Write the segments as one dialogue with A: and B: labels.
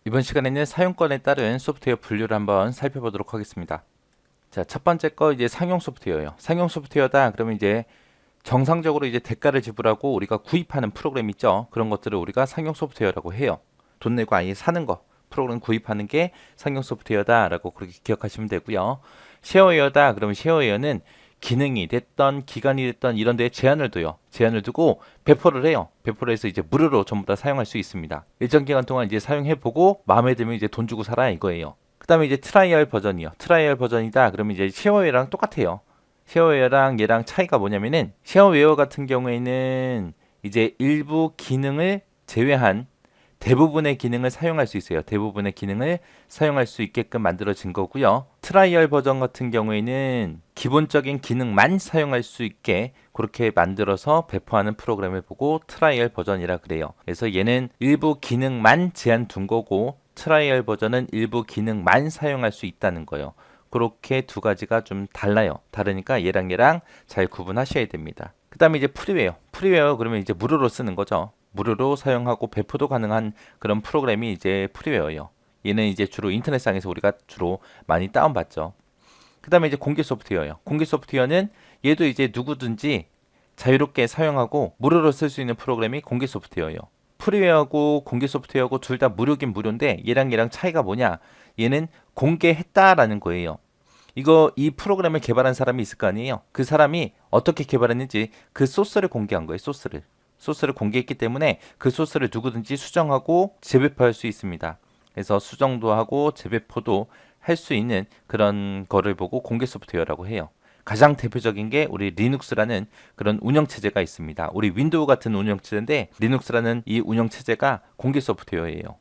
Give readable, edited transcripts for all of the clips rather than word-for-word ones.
A: 이번 시간에는 사용권에 따른 소프트웨어 분류를 한번 살펴보도록 하겠습니다. 자, 첫 번째 거 이제 상용 소프트웨어예요. 상용 소프트웨어다 그러면 이제 정상적으로 이제 대가를 지불하고 우리가 구입하는 프로그램 있죠. 그런 것들을 우리가 상용 소프트웨어라고 해요. 돈 내고 아예 사는 거, 프로그램 구입하는 게 상용 소프트웨어다라고 그렇게 기억하시면 되고요. 쉐어웨어다 그러면 쉐어웨어는 기능이 됐던 기간이 됐던 이런 데에 제한을 둬요. 제한을 두고 배포를 해요. 배포를 해서 이제 무료로 전부 다 사용할 수 있습니다. 일정 기간 동안 이제 사용해 보고 마음에 들면 이제 돈 주고 살아 이거예요. 그다음에 이제 트라이얼 버전이요. 트라이얼 버전이다 그러면 이제 쉐어웨어랑 똑같아요. 쉐어웨어랑 얘랑 차이가 뭐냐면은 쉐어웨어 같은 경우에는 이제 일부 기능을 제외한 대부분의 기능을 사용할 수 있어요. 대부분의 기능을 사용할 수 있게끔 만들어진 거고요. 트라이얼 버전 같은 경우에는 기본적인 기능만 사용할 수 있게 그렇게 만들어서 배포하는 프로그램을 보고 트라이얼 버전이라 그래요. 그래서 얘는 일부 기능만 제한 둔 거고 트라이얼 버전은 일부 기능만 사용할 수 있다는 거예요. 그렇게 두 가지가 좀 달라요. 다르니까 얘랑 잘 구분하셔야 됩니다. 그 다음에 이제 프리웨어. 프리웨어 그러면 이제 무료로 쓰는 거죠. 무료로 사용하고 배포도 가능한 그런 프로그램이 이제 프리웨어예요. 얘는 이제 주로 인터넷상에서 우리가 주로 많이 다운받죠. 그 다음에 이제 공개 소프트웨어예요. 공개 소프트웨어는 얘도 이제 누구든지 자유롭게 사용하고 무료로 쓸 수 있는 프로그램이 공개 소프트웨어예요. 프리웨어하고 공개 소프트웨어하고 둘 다 무료긴 무료인데 얘랑 차이가 뭐냐? 얘는 공개했다라는 거예요. 이 프로그램을 개발한 사람이 있을 거 아니에요. 그 사람이 어떻게 개발했는지 그 소스를 공개한 거예요. 소스를 공개했기 때문에 그 소스를 누구든지 수정하고 재배포할 수 있습니다. 그래서 수정도 하고 재배포도 할 수 있는 그런 거를 보고 공개 소프트웨어라고 해요. 가장 대표적인 게 우리 리눅스라는 그런 운영체제가 있습니다. 우리 윈도우 같은 운영체제인데 리눅스라는 이 운영체제가 공개 소프트웨어예요.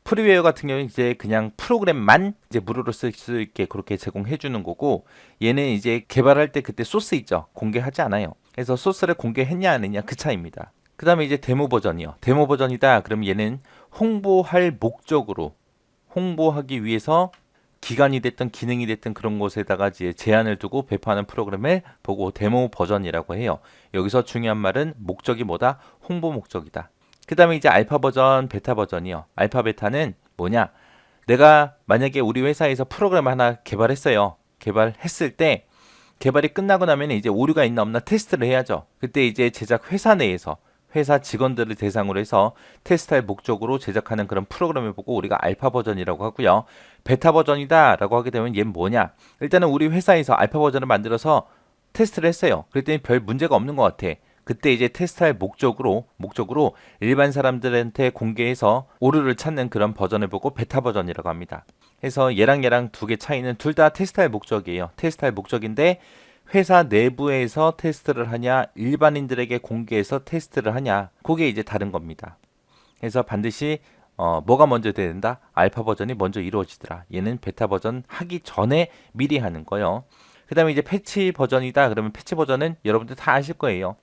A: 프리웨어 같은 경우는 이제 그냥 프로그램만 이제 무료로 쓸 수 있게 그렇게 제공해 주는 거고 얘는 이제 개발할 때 그때 소스 있죠. 공개하지 않아요. 그래서 소스를 공개했냐 안 했냐 그 차이입니다. 그 다음에 이제 데모 버전이요. 데모 버전이다. 그럼 얘는 홍보할 목적으로 홍보하기 위해서 기간이 됐든 기능이 됐든 그런 곳에다가 이제 제한을 두고 배포하는 프로그램을 보고 데모 버전이라고 해요. 여기서 중요한 말은 목적이 뭐다? 홍보 목적이다. 그 다음에 이제 알파 버전, 베타 버전이요. 알파 베타는 뭐냐? 내가 만약에 우리 회사에서 프로그램 하나 개발했어요. 개발했을 때 개발이 끝나고 나면 이제 오류가 있나 없나 테스트를 해야죠. 그때 이제 제작 회사 내에서 회사 직원들을 대상으로 해서 테스트할 목적으로 제작하는 그런 프로그램을 보고 우리가 알파 버전이라고 하고요. 베타 버전이다 라고 하게 되면 얘는 뭐냐? 일단은 우리 회사에서 알파 버전을 만들어서 테스트를 했어요. 그랬더니 별 문제가 없는 것 같아. 그때 이제 테스트할 목적으로 일반 사람들한테 공개해서 오류를 찾는 그런 버전을 보고 베타 버전이라고 합니다. 그래서 얘랑 두 개 차이는 둘 다 테스트할 목적이에요. 테스트할 목적인데 회사 내부에서 테스트를 하냐, 일반인들에게 공개해서 테스트를 하냐, 그게 이제 다른 겁니다. 그래서 반드시 뭐가 먼저 돼야 된다? 알파 버전이 먼저 이루어지더라. 얘는 베타 버전 하기 전에 미리 하는 거요. 그 다음에 이제 패치 버전이다. 그러면 패치 버전은 여러분들 다 아실 거예요.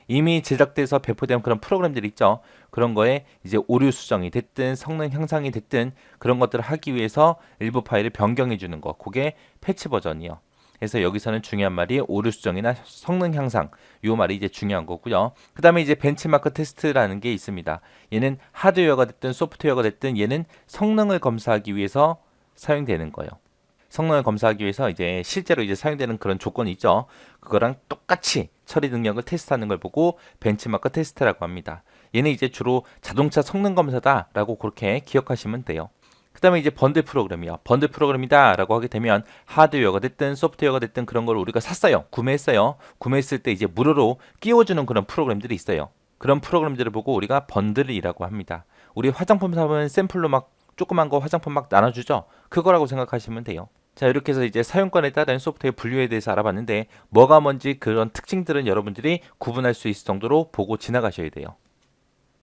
A: 이미 제작돼서 배포된 그런 프로그램들 있죠. 그런 거에 이제 오류 수정이 됐든 성능 향상이 됐든 그런 것들을 하기 위해서 일부 파일을 변경해 주는 거. 그게 패치 버전이요. 그래서 여기서는 중요한 말이 오류 수정이나 성능 향상 요 말이 이제 중요한 거고요. 그 다음에 이제 벤치마크 테스트라는 게 있습니다. 얘는 하드웨어가 됐든 소프트웨어가 됐든 얘는 성능을 검사하기 위해서 사용되는 거예요. 성능을 검사하기 위해서 이제 실제로 이제 사용되는 그런 조건이 있죠. 그거랑 똑같이 처리 능력을 테스트하는 걸 보고 벤치마크 테스트라고 합니다. 얘는 이제 주로 자동차 성능 검사다라고 그렇게 기억하시면 돼요. 그 다음에 이제 번들 프로그램이요. 번들 프로그램이다 라고 하게 되면 하드웨어가 됐든 소프트웨어가 됐든 그런 걸 우리가 샀어요. 구매했어요. 구매했을 때 이제 무료로 끼워주는 그런 프로그램들이 있어요. 그런 프로그램들을 보고 우리가 번들이라고 합니다. 우리 화장품 사면 샘플로 막 조그만 거 화장품 막 나눠주죠. 그거라고 생각하시면 돼요. 자, 이렇게 해서 이제 사용권에 따른 소프트웨어 분류에 대해서 알아봤는데 뭐가 뭔지 그런 특징들은 여러분들이 구분할 수 있을 정도로 보고 지나가셔야 돼요.